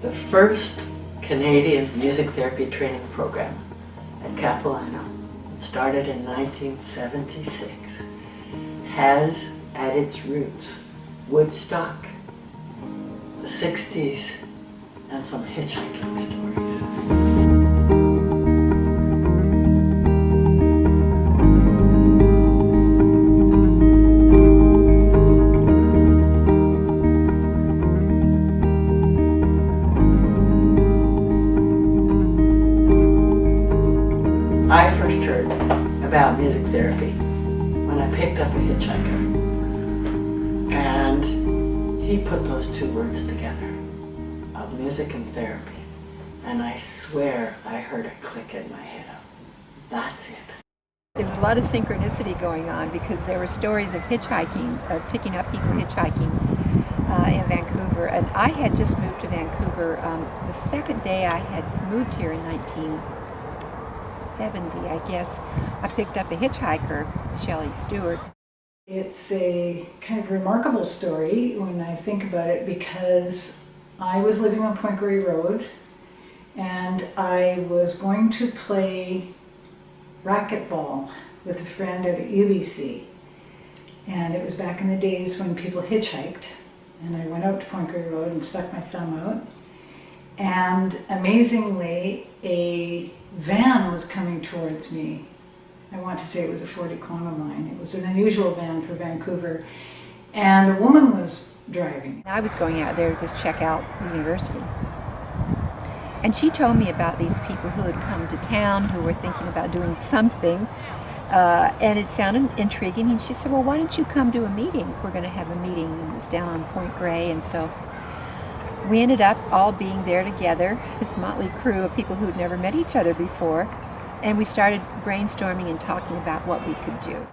The first Canadian music therapy training program at Capilano, started in 1976, has at its roots Woodstock, the 60s, and some hitchhiking stories. I first heard about music therapy when I picked up a hitchhiker, and he put those two words together, of music and therapy, and I swear I heard a click in my head of, that's it. There was a lot of synchronicity going on because there were stories of hitchhiking, of picking up people hitchhiking in Vancouver, and I had just moved to Vancouver the second day I had moved here in 1970, I guess. I picked up a hitchhiker, Shelley Stewart. It's a kind of remarkable story when I think about it, because I was living on Point Grey Road and I was going to play racquetball with a friend out at UBC, and it was back in the days when people hitchhiked, and I went out to Point Grey Road and stuck my thumb out, and amazingly a van was coming towards me. I want to say it was a Ford Econoline. It was an unusual van for Vancouver, and a woman was driving. I was going out there to just check out the university. And she told me about these people who had come to town, who were thinking about doing something, and it sounded intriguing. And she said, well, why don't you come to a meeting? We're going to have a meeting, and it's down on Point Grey. And so we ended up all being there together, this motley crew of people who had never met each other before, and we started brainstorming and talking about what we could do.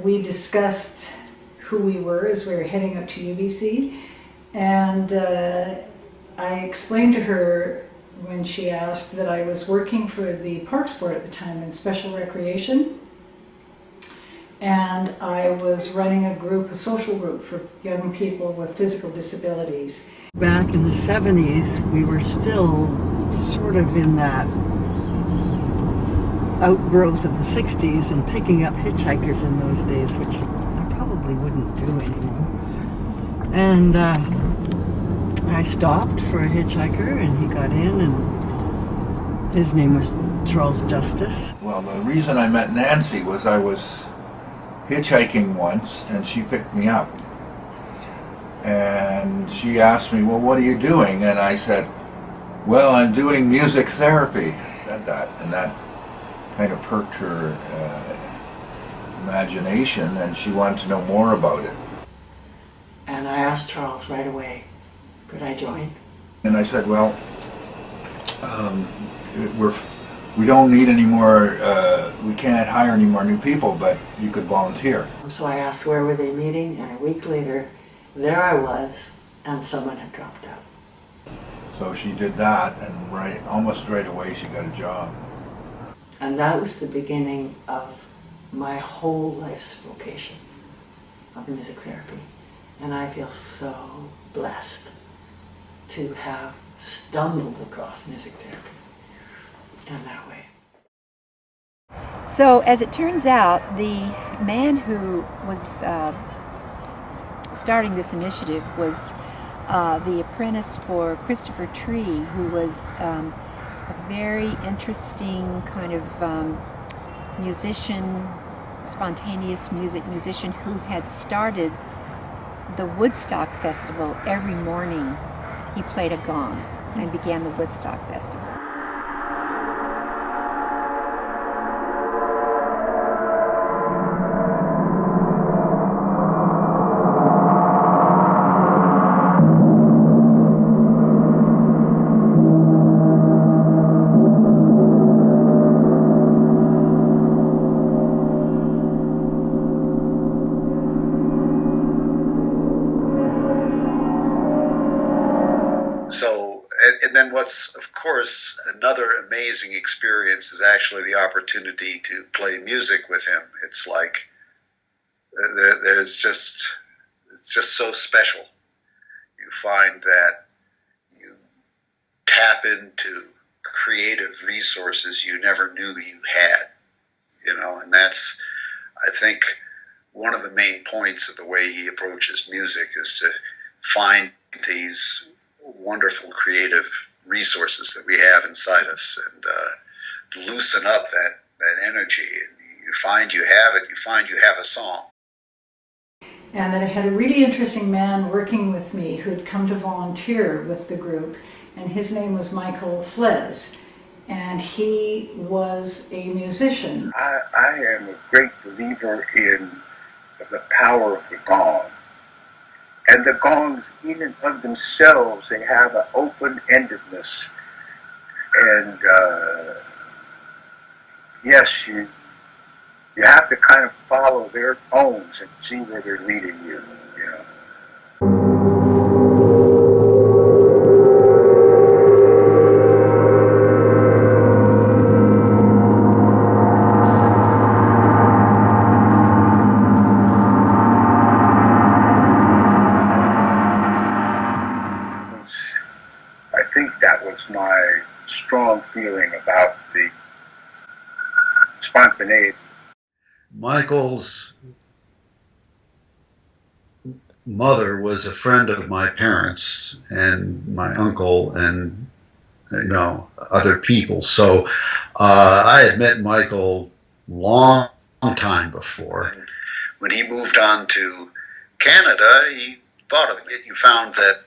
We discussed who we were as we were heading up to UBC, and I explained to her when she asked that I was working for the Parks Board at the time in special recreation, and I was running a social group for young people with physical disabilities. Back in the 70s, we were still sort of in that outgrowth of the 60s and picking up hitchhikers in those days, which I probably wouldn't do anymore. And I stopped for a hitchhiker, and he got in, and his name was Charles Justice. Well, the reason I met Nancy was I was hitchhiking once, and she picked me up. And she asked me, well, what are you doing? And I said, well, I'm doing music therapy. I said that, and that kind of perked her imagination, and she wanted to know more about it. And I asked Charles right away, could I join? And I said, well, we don't need any more, we can't hire any more new people, but you could volunteer. So I asked where were they meeting, and a week later, there I was, and someone had dropped out. So she did that, and almost right away she got a job. And that was the beginning of my whole life's vocation of music therapy. And I feel so blessed to have stumbled across music therapy in that way. So as it turns out, the man who was starting this initiative was the apprentice for Christopher Tree, who was a very interesting kind of musician, spontaneous musician who had started the Woodstock Festival. Every morning he played a gong and began the Woodstock Festival. And then what's, of course, another amazing experience is actually the opportunity to play music with him. It's like, it's just so special. You find that tap into creative resources you never knew you had, and that's, I think, one of the main points of the way he approaches music is to find these wonderful creative resources that we have inside us and loosen up that energy. And you find you have it, you find you have a song. And then I had a really interesting man working with me who had come to volunteer with the group, and his name was Michael Flez, and he was a musician. I am a great believer in the power of the gong. And the gongs, in and of themselves, they have an open-endedness. And yes, you have to kind of follow their tones and see where they're leading you, I think that was my strong feeling about the spontaneity. Michael's mother was a friend of my parents and my uncle and other people. So I had met Michael long time before. When he moved on to Canada, he thought of it. You found that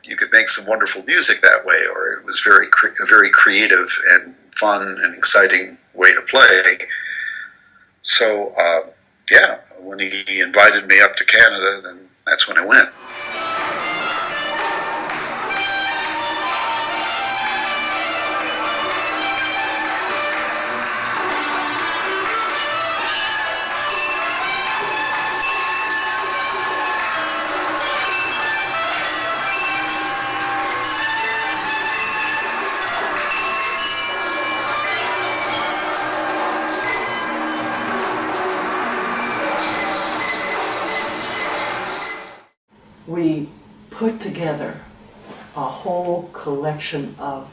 you could make some wonderful music that way, or it was a very creative and fun and exciting way to play. So, when he invited me up to Canada, then that's when I went. We put together a whole collection of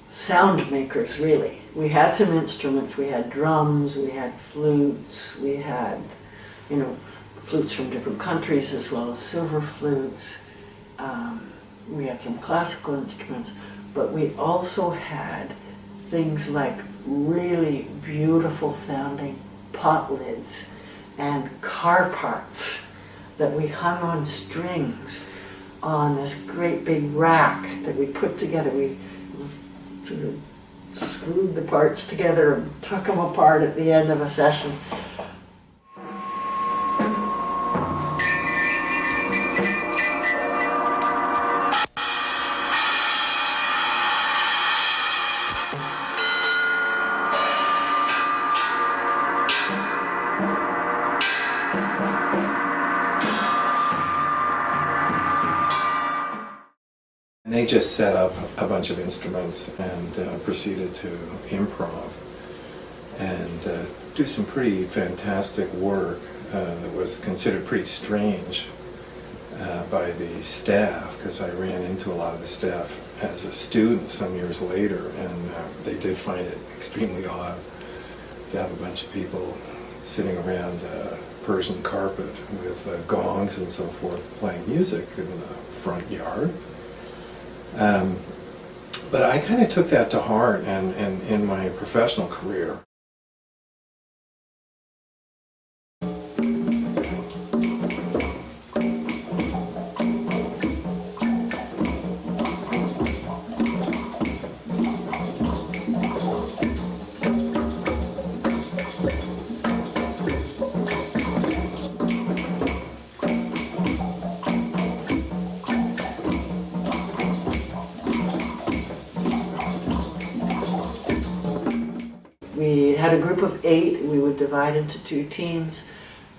sound makers, really. We had some instruments. We had drums, we had flutes, we had, flutes from different countries as well as silver flutes. We had some classical instruments, but we also had things like really beautiful sounding pot lids and car parts that we hung on strings on this great big rack that we put together. We sort of screwed the parts together and took them apart at the end of a session. And they just set up a bunch of instruments and proceeded to improv and do some pretty fantastic work that was considered pretty strange by the staff, because I ran into a lot of the staff as a student some years later, and they did find it extremely odd to have a bunch of people sitting around a Persian carpet with gongs and so forth playing music in the front yard. But I kind of took that to heart, and in my professional career. We had a group of 8. We would divide into 2 teams,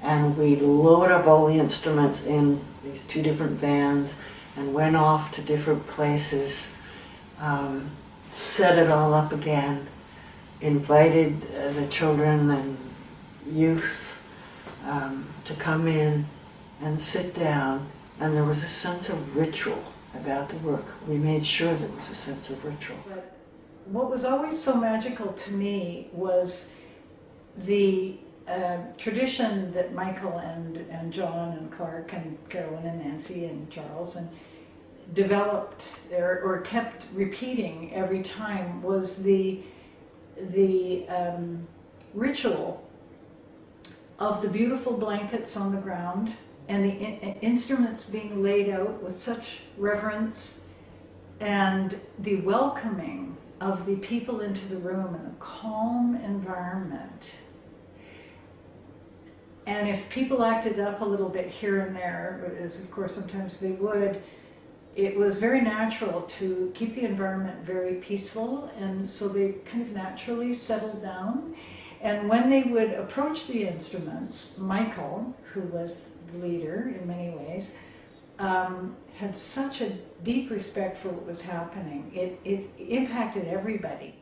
and we'd load up all the instruments in these 2 different vans and went off to different places, set it all up again, invited the children and youth to come in and sit down, and there was a sense of ritual about the work. We made sure there was a sense of ritual. But what was always so magical to me was the tradition that Michael and John and Clark and Carolyn and Nancy and Charles and developed or kept repeating every time was the ritual of the beautiful blankets on the ground and the instruments being laid out with such reverence, and the welcoming of the people into the room in a calm environment. And if people acted up a little bit here and there, as of course sometimes they would, it was very natural to keep the environment very peaceful, and so they kind of naturally settled down. And when they would approach the instruments, Michael, who was the leader in many ways, had such a deep respect for what was happening. It impacted everybody.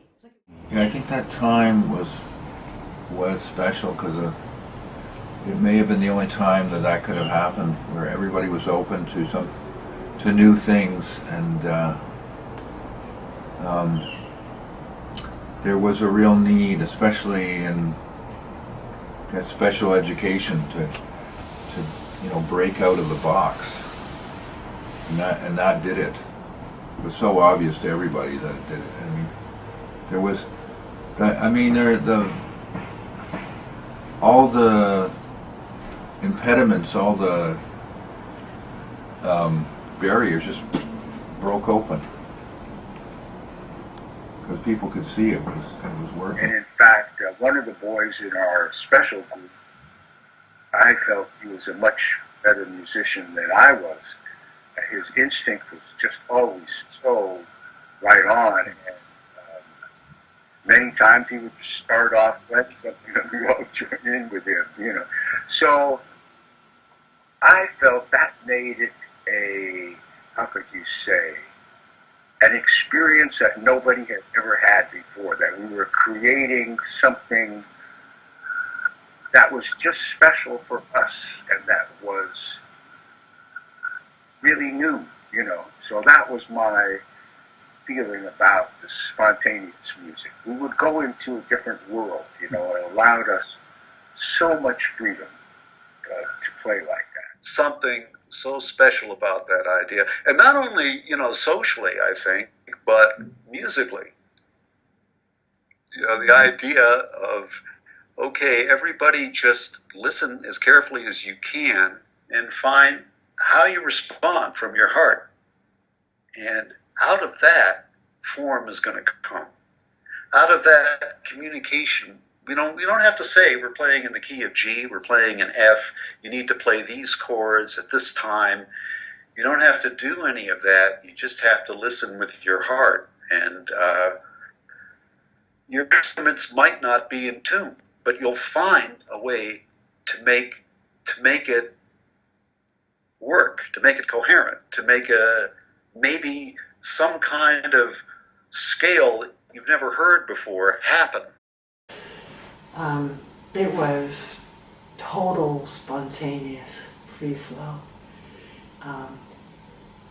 Yeah, I think that time was special because it may have been the only time that could have happened where everybody was open to new things, and there was a real need, especially in that special education, to break out of the box, and that did it. It was so obvious to everybody that it did it. I mean, there was, all the impediments, all the barriers just broke open because people could see it was working. And in fact, one of the boys in our special group, I felt he was a much better musician than I was. His instinct was just always so right on, and many times he would start off playing something and we all join in with him, So I felt that made it how could you say, an experience that nobody had ever had before, that we were creating something that was just special for us and that was really new, So that was my feeling about the spontaneous music. We would go into a different world, it allowed us so much freedom to play like that. Something so special about that idea. And not only, socially, I think, but musically. The idea of, okay, everybody just listen as carefully as you can and find how you respond from your heart. And out of that, form is going to come. Out of that, communication. We don't have to say we're playing in the key of G, we're playing in F, you need to play these chords at this time. You don't have to do any of that. You just have to listen with your heart. And your instruments might not be in tune, but you'll find a way to make it work, to make it coherent, to make maybe some kind of scale that you've never heard before happen. It was total spontaneous free flow.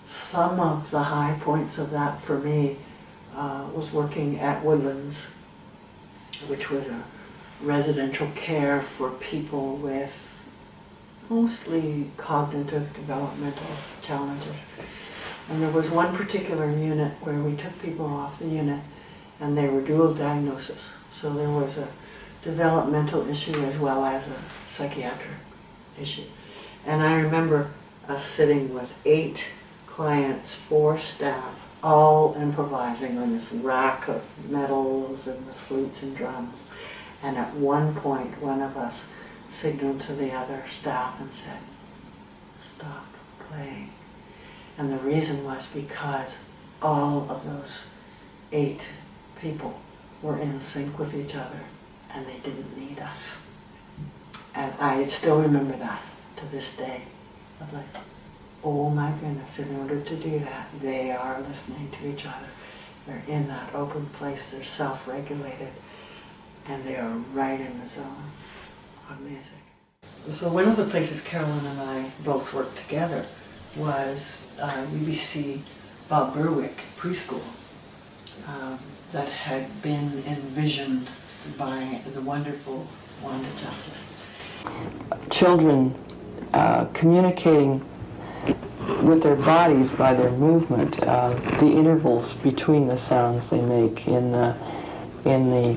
Some of the high points of that for me was working at Woodlands, which was a residential care for people with mostly cognitive developmental challenges. And there was one particular unit where we took people off the unit and they were dual diagnosis. So there was a developmental issue as well as a psychiatric issue. And I remember us sitting with 8 clients, 4 staff, all improvising on this rack of medals and with flutes and drums. And at one point, one of us signaled to the other staff and said, "Stop playing." And the reason was because all of those 8 people were in sync with each other and they didn't need us. And I still remember that to this day. Of like, oh my goodness, in order to do that, they are listening to each other. They're in that open place, they're self-regulated, and they are right in the zone of music. So one of the places Carolyn and I both worked together was UBC Bob Berwick Preschool that had been envisioned by the wonderful Wanda Justin. Children communicating with their bodies by their movement, the intervals between the sounds they make in the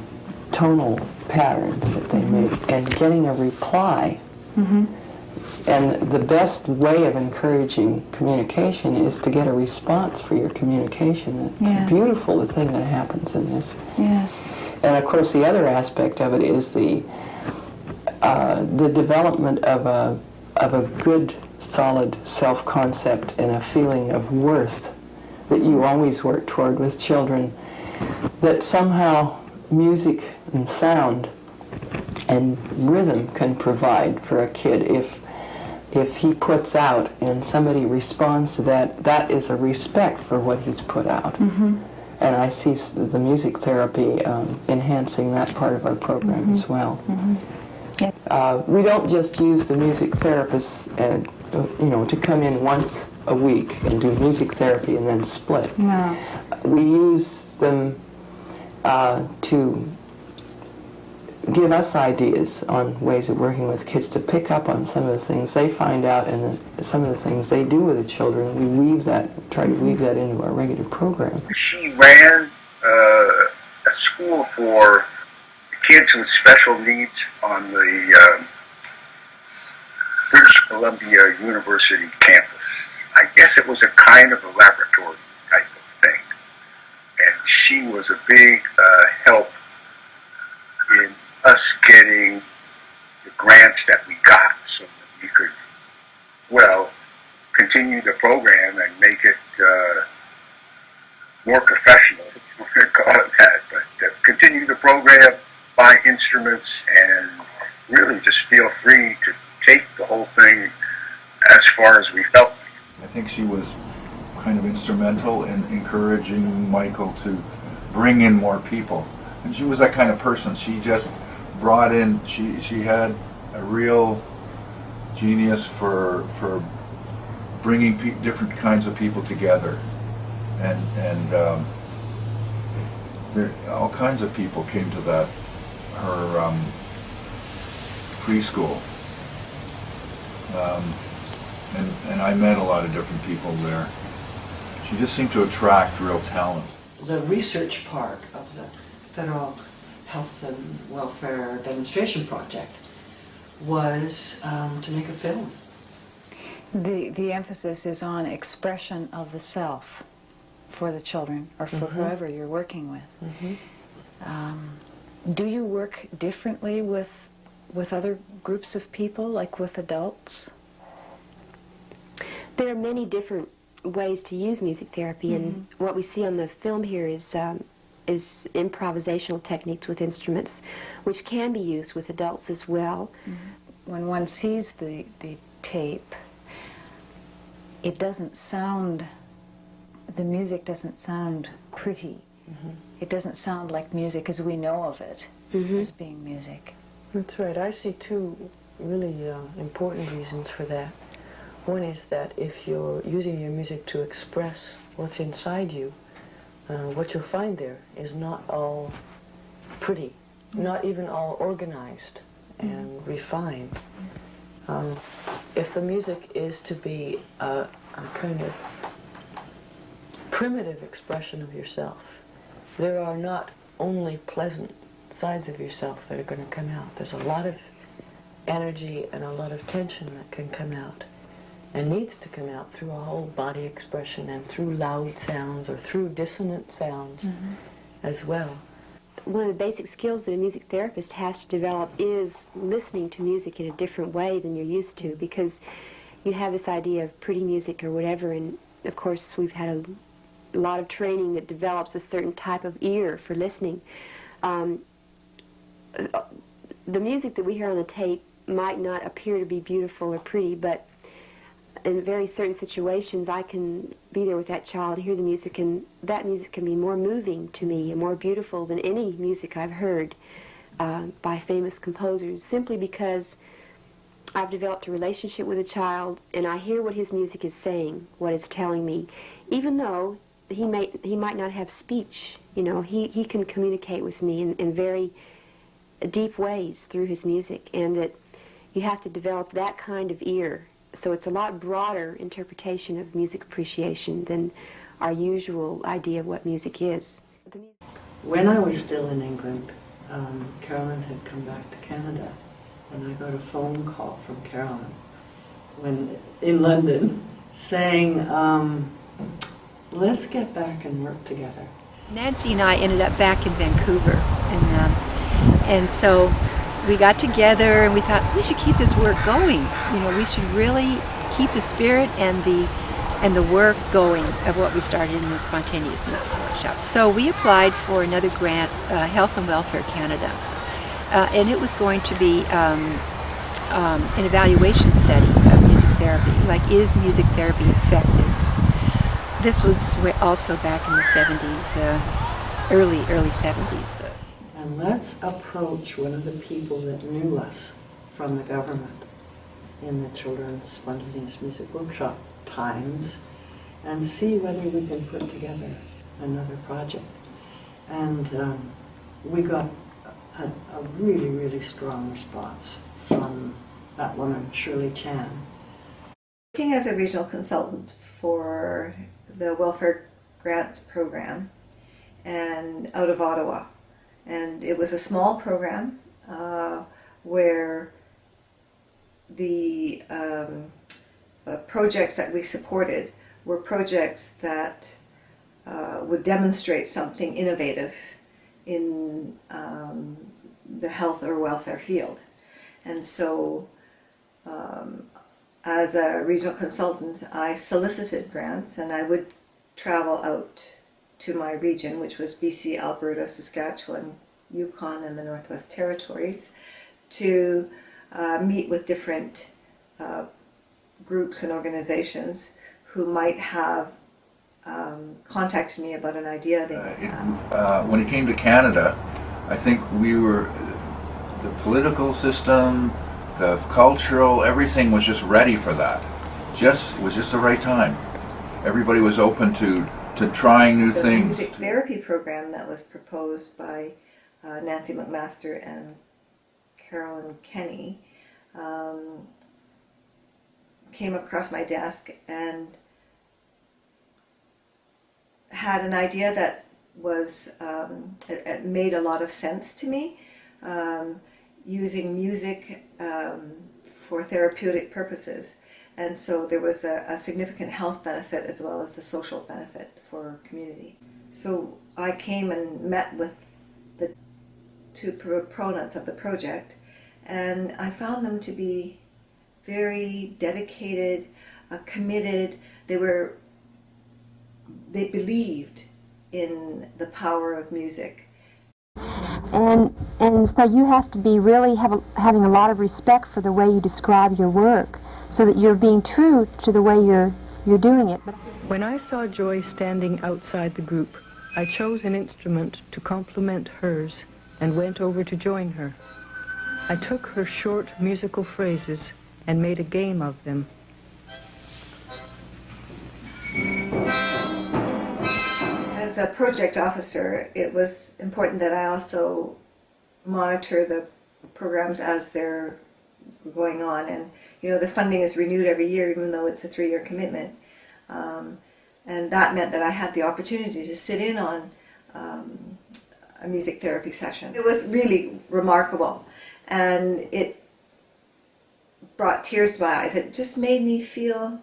tonal patterns that they make, and getting a reply. Mm-hmm. And the best way of encouraging communication is to get a response for your communication. It's Yes. beautiful, the thing that happens in this. Yes. And of course, the other aspect of it is the development of a good, solid self-concept and a feeling of worth that you always work toward with children. That somehow music and sound and rhythm can provide for a kid. If he puts out and somebody responds to that, that is a respect for what he's put out. Mm-hmm. And I see the music therapy enhancing that part of our program Mm-hmm. as well. Mm-hmm. Yep. We don't just use the music therapists, to come in once a week and do music therapy and then split. No. We use them to give us ideas on ways of working with kids, to pick up on some of the things they find out and some of the things they do with the children. We try to weave that into our regular program. She ran a school for kids with special needs on the British Columbia University campus. I guess it was a kind of a laboratory type of thing. And she was a big help in us getting the grants that we got so that we could, continue the program and make it more professional, if you want to call it that, but continue the program, buy instruments, and really just feel free to take the whole thing as far as we felt. I think she was kind of instrumental in encouraging Michael to bring in more people. And she was that kind of person. She just brought in, she had a real genius for bringing different kinds of people together. And all kinds of people came to her preschool. And I met a lot of different people there. She just seemed to attract real talent. The research part of the Federal Health and Welfare Demonstration Project was to make a film. The emphasis is on expression of the self for the children, or for whoever you're working with. Do you work differently with other groups of people, like with adults? There are many different ways to use music therapy, and what we see on the film here is improvisational techniques with instruments, which can be used with adults as well. When one sees the tape, it doesn't sound, the music doesn't sound pretty. It doesn't sound like music as we know of it as being music. That's right. I see two really important reasons for that. One is that if you're using your music to express what's inside you, what you'll find there is not all pretty, not even all organized and refined. If the music is to be a kind of primitive expression of yourself, there are not only pleasant sides of yourself that are going to come out. There's a lot of energy and a lot of tension that can come out, and needs to come out through a whole body expression and through loud sounds or through dissonant sounds as well. One of the basic skills that a music therapist has to develop is listening to music in a different way than you're used to, because you have this idea of pretty music or whatever, and of course we've had a lot of training that develops a certain type of ear for listening. The music that we hear on the tape might not appear to be beautiful or pretty, but in very certain situations I can be there with that child and hear the music, and that music can be more moving to me and more beautiful than any music I've heard by famous composers, simply because I've developed a relationship with a child, and I hear what his music is saying, what it's telling me, even though he might not have speech. You know, he can communicate with me in very deep ways through his music, and that you have to develop that kind of ear. So it's a lot broader interpretation of music appreciation than our usual idea of what music is. When I was still in England, Carolyn had come back to Canada, and I got a phone call from Carolyn in London saying, let's get back and work together. Nancy and I ended up back in Vancouver, and so we got together and we thought we should keep this work going. You know, we should really keep the spirit and the work going of what we started in the spontaneous music workshops. So we applied for another grant, Health and Welfare Canada, and it was going to be an evaluation study of music therapy, like is music therapy effective? This was also back in the 70s, early 70s. And let's approach one of the people that knew us from the government in the Children's Spontaneous Music Workshop times and see whether we can put together another project. And we got a really, really strong response from that woman, Shirley Chan. Working as a regional consultant for the Welfare Grants Program and out of Ottawa. And it was a small program where the projects that we supported were projects that would demonstrate something innovative in the health or welfare field. And so as a regional consultant, I solicited grants, and I would travel out to my region, which was BC, Alberta, Saskatchewan, Yukon, and the Northwest Territories, to meet with different groups and organizations who might have contacted me about an idea they might have. When it came to Canada, I think we were, the political system, the cultural, everything was just ready for that. It was just the right time. Everybody was open to trying new things. The music therapy program that was proposed by Nancy McMaster and Carolyn Kenny came across my desk and had an idea that was it made a lot of sense to me, using music for therapeutic purposes. And so there was a significant health benefit as well as a social benefit for community. So I came and met with the two proponents of the project, and I found them to be very dedicated, committed. They believed in the power of music. And so you have to be really having a lot of respect for the way you describe your work, so that you're being true to the way you're doing it. When I saw Joy standing outside the group, I chose an instrument to complement hers and went over to join her. I took her short musical phrases and made a game of them. As a project officer, it was important that I also monitor the programs as they're going on. And you know, the funding is renewed every year, even though it's a 3-year commitment. And that meant that I had the opportunity to sit in on a music therapy session. It was really remarkable, and it brought tears to my eyes. It just made me feel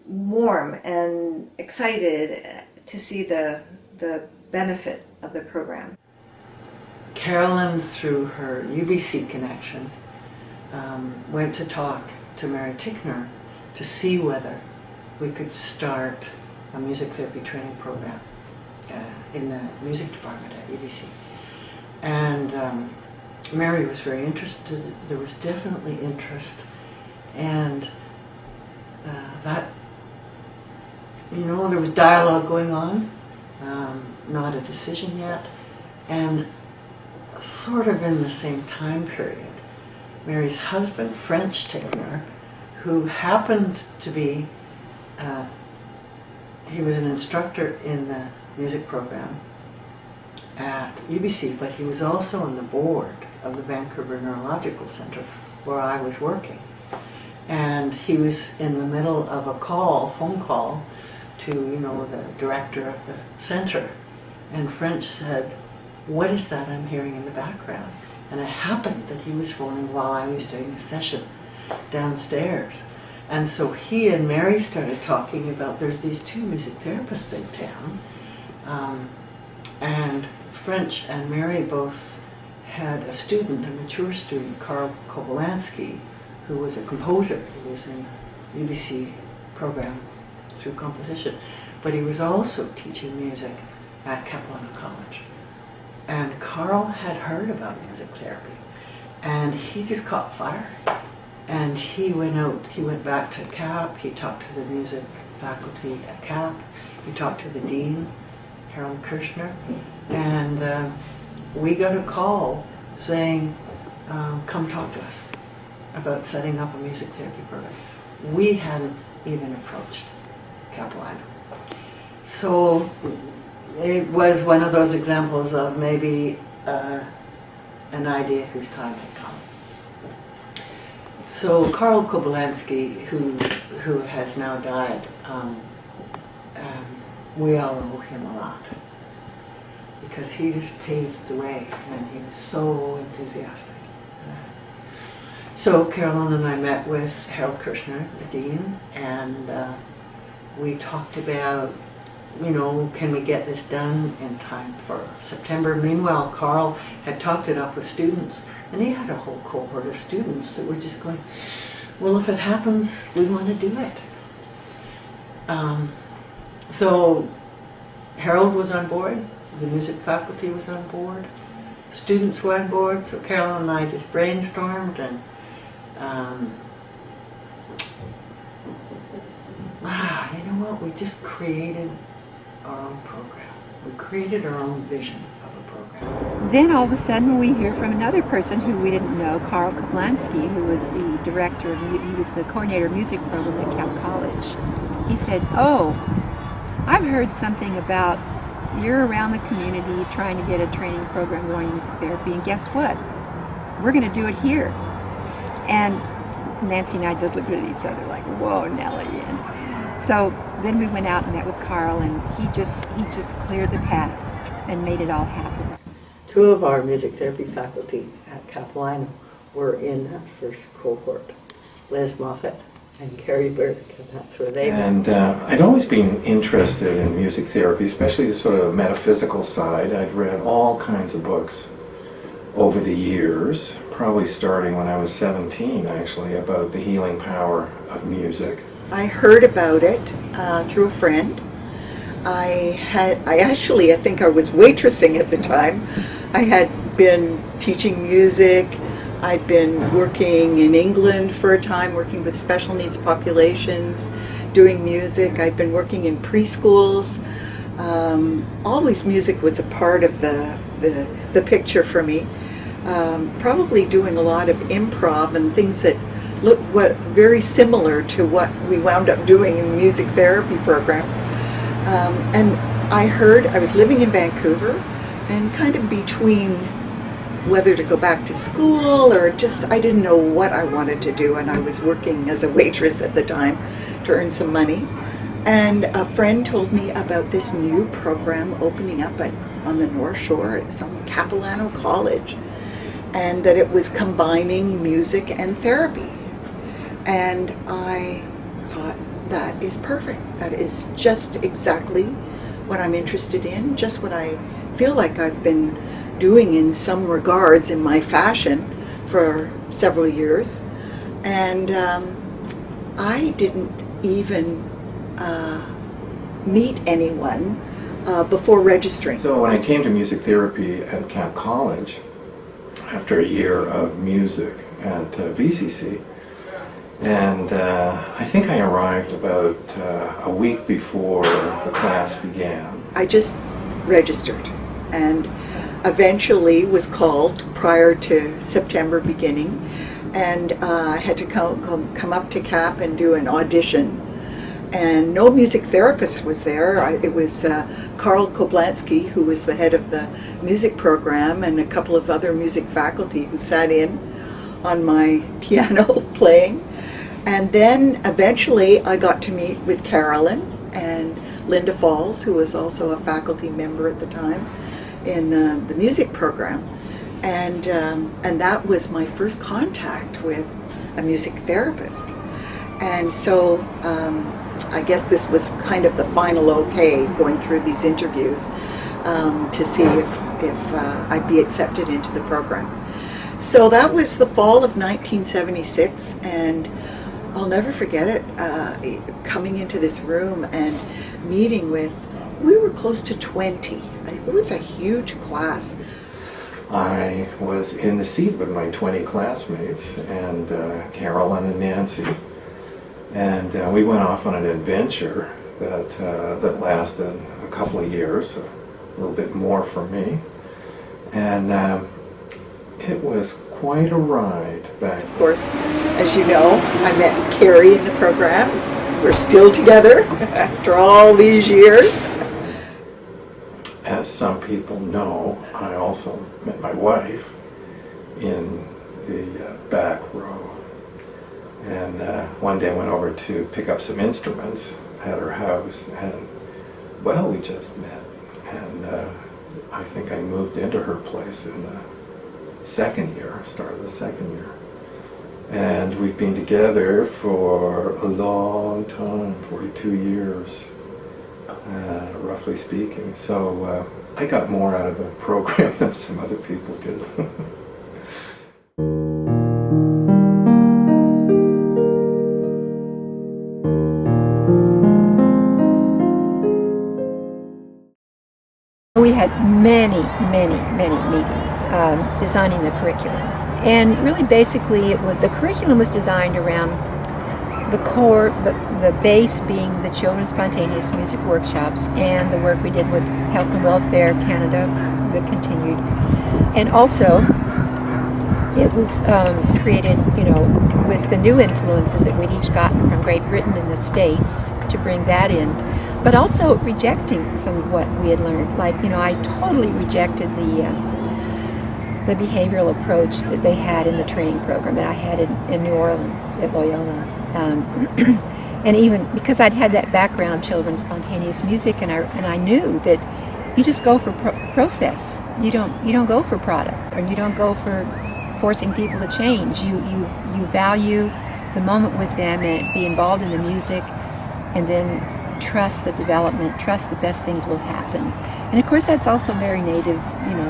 warm and excited to see the benefit of the program. Carolyn, through her UBC connection, went to talk to Mary Tickner to see whether we could start a music therapy training program in the music department at UBC. And Mary was very interested. There was definitely interest, and that, you know, there was dialogue going on, not a decision yet, and sort of in the same time period, Mary's husband, French tenor, who happened to be, he was an instructor in the music program at UBC, but he was also on the board of the Vancouver Neurological Center where I was working. And he was in the middle of a phone call to, the director of the center. And French said, "What is that I'm hearing in the background?" And it happened that he was phoning while I was doing a session downstairs. And so he and Mary started talking about, there's these two music therapists in town. And French and Mary both had a student, a mature student, Karl Kobolansky, who was a composer. He was in the UBC program through composition. But he was also teaching music at Capilano College. And Karl had heard about music therapy. And he just caught fire. And he went back to CAP, he talked to the music faculty at CAP, he talked to the dean, Harold Kirshner, and we got a call saying, come talk to us about setting up a music therapy program. We hadn't even approached Capilano. So it was one of those examples of maybe an idea whose time had come. So Karl Kobolansky, who has now died, we all owe him a lot because he just paved the way and he was so enthusiastic. So Carolyn and I met with Harold Kirshner, the dean, and we talked about, can we get this done in time for September? Meanwhile, Karl had talked it up with students, and he had a whole cohort of students that were just going, well, if it happens, we want to do it. So Harold was on board, the music faculty was on board, students were on board, so Carolyn and I just brainstormed, and you know what, we just created our own program. We created our own vision of a program. Then all of a sudden we hear from another person who we didn't know, Karl Kobolansky, who was the director, he was the coordinator of music program at Cal College. He said, "Oh, I've heard something about you're around the community trying to get a training program going in music therapy, and guess what? We're going to do it here." And Nancy and I just looked at each other like, "Whoa, Nellie." And so then we went out and met with Karl, and he just cleared the path and made it all happen. Two of our music therapy faculty at Capilano were in that first cohort, Liz Moffat and Carrie Burke, and that's where they went. And I'd always been interested in music therapy, especially the sort of metaphysical side. I'd read all kinds of books over the years, probably starting when I was 17, actually, about the healing power of music. I heard about it through a friend. I think I was waitressing at the time. I had been teaching music. I'd been working in England for a time, working with special needs populations, doing music. I'd been working in preschools. Always music was a part of the picture for me. Probably doing a lot of improv and things that looked very similar to what we wound up doing in the music therapy program. And I was living in Vancouver and kind of between whether to go back to school or just, I didn't know what I wanted to do, and I was working as a waitress at the time to earn some money. And a friend told me about this new program opening up on the North Shore at some Capilano College, and that it was combining music and therapy. And I thought, that is perfect. That is just exactly what I'm interested in, just what I feel like I've been doing in some regards in my fashion for several years. And I didn't even meet anyone before registering. So when I came to music therapy at Cap College, after a year of music at VCC, and I think I arrived about a week before the class began. I just registered and eventually was called prior to September beginning and I had to come up to CAP and do an audition. And no music therapist was there. It was Karl Koblansky, who was the head of the music program, and a couple of other music faculty who sat in on my piano playing. And then eventually I got to meet with Carolyn and Linda Falls, who was also a faculty member at the time in the music program. And that was my first contact with a music therapist. And so I guess this was kind of the final okay, going through these interviews to see if I'd be accepted into the program. So that was the fall of 1976, and I'll never forget it, coming into this room and meeting with, we were close to 20. It was a huge class. I was in the seat with my 20 classmates and Carolyn and Nancy, and we went off on an adventure that lasted a couple of years, a little bit more for me, and it was quite a ride back. Of course, as you know, I met Carrie in the program. We're still together after all these years. As some people know, I also met my wife in the back row. And one day I went over to pick up some instruments at her house, and well, we just met. And I think I moved into her place in the second year, start of the second year. And we've been together for a long time, 42 years. Roughly speaking. So I got more out of the program than some other people did. We had many meetings designing the curriculum. And really basically the curriculum was designed around the core, the base being the Children's Spontaneous Music Workshops and the work we did with Health and Welfare Canada that continued. And also, it was created, with the new influences that we'd each gotten from Great Britain and the States to bring that in, but also rejecting some of what we had learned. Like, I totally rejected the behavioral approach that they had in the training program that I had in New Orleans at Loyola. And even because I'd had that background, children's spontaneous music, and I knew that you just go for process. You don't go for product, or you don't go for forcing people to change. You value the moment with them and be involved in the music, and then trust the development, trust the best things will happen. And of course that's also very native,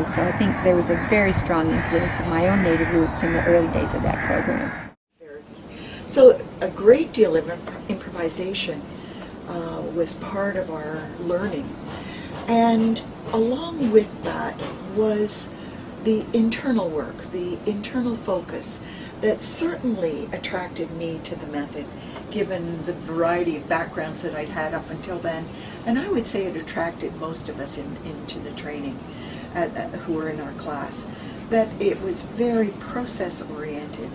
so I think there was a very strong influence of my own native roots in the early days of that program. So a great deal of improvisation was part of our learning. And along with that was the internal work, the internal focus that certainly attracted me to the method, given the variety of backgrounds that I'd had up until then. And I would say it attracted most of us into the training who were in our class, that it was very process-oriented.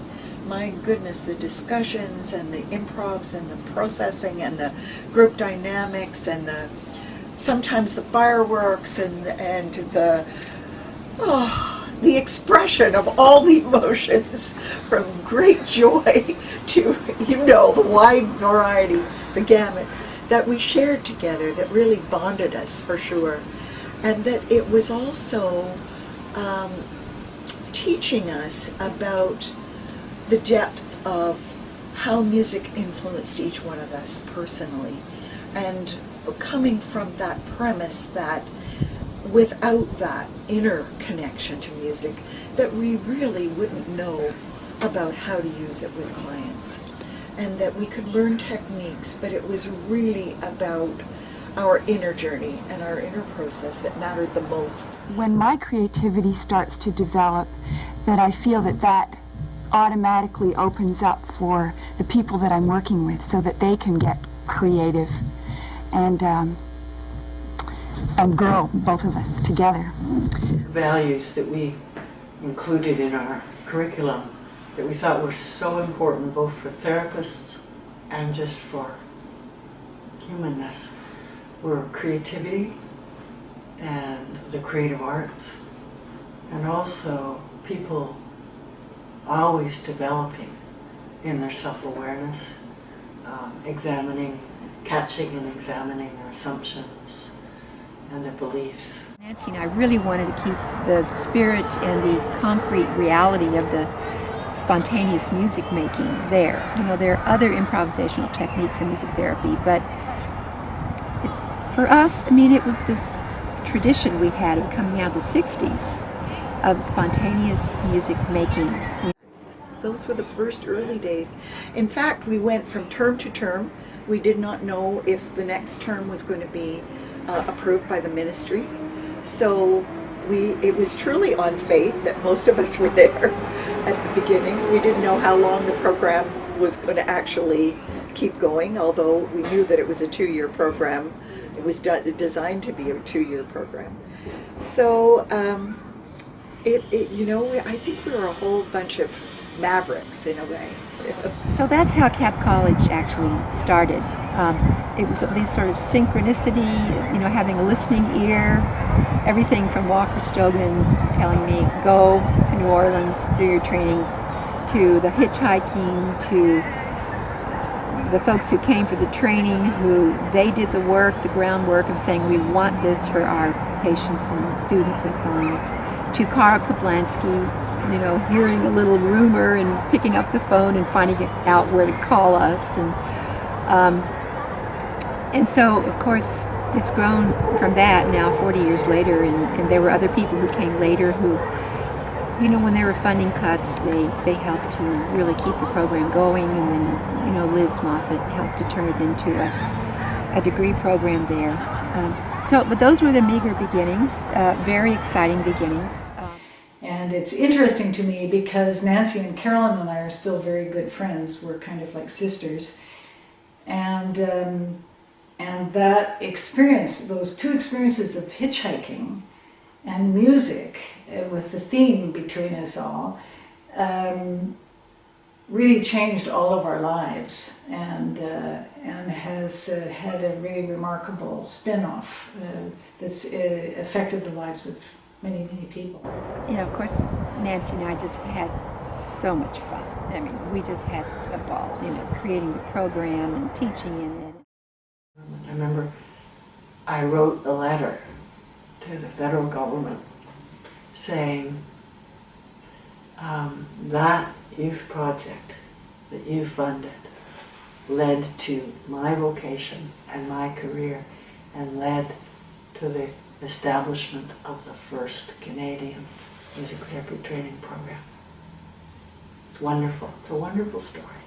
My goodness, the discussions and the improvs and the processing and the group dynamics and sometimes the fireworks and the expression of all the emotions, from great joy to, the wide variety, the gamut that we shared together, that really bonded us for sure. And that it was also teaching us about the depth of how music influenced each one of us personally, and coming from that premise that without that inner connection to music, that we really wouldn't know about how to use it with clients, and that we could learn techniques, but it was really about our inner journey and our inner process that mattered the most. When my creativity starts to develop, that I feel that automatically opens up for the people that I'm working with so that they can get creative and grow, both of us together. Values that we included in our curriculum that we thought were so important both for therapists and just for humanness were creativity and the creative arts, and also people always developing in their self-awareness, catching and examining their assumptions and their beliefs. Nancy and I really wanted to keep the spirit and the concrete reality of the spontaneous music making there. You know, there are other improvisational techniques in music therapy, but for us, I mean, it was this tradition we had of coming out of the 60s of spontaneous music making. Those were the first early days. In fact, we went from term to term. We did not know if the next term was going to be approved by the ministry. So it was truly on faith that most of us were there at the beginning. We didn't know how long the program was going to actually keep going, although we knew that it was a 2-year program. It was designed to be a 2-year program. So, I think we were a whole bunch of mavericks in a way. So that's how Cap College actually started. It was these sort of synchronicity, having a listening ear, everything from Walker Stogan telling me, go to New Orleans, do your training, to the hitchhiking, to the folks who came for the training, they did the work, the groundwork of saying we want this for our patients and students and clients, to Carl Kablansky, hearing a little rumor and picking up the phone and finding out where to call us. And so, of course, it's grown from that now 40 years later, and there were other people who came later who, when there were funding cuts, they helped to really keep the program going, and then, Liz Moffat helped to turn it into a degree program there. But those were the meager beginnings, very exciting beginnings. And it's interesting to me because Nancy and Carolyn and I are still very good friends. We're kind of like sisters. And that experience, those two experiences of hitchhiking and music, with the theme between us all, really changed all of our lives, and has had a really remarkable spin-off that's affected the lives of many, many people. Of course, Nancy and I just had so much fun. I mean, we just had a ball, creating the program and teaching in it. I remember I wrote a letter to the federal government saying that youth project that you funded led to my vocation and my career, and led to the establishment of the first Canadian music therapy training program. It's wonderful. It's a wonderful story.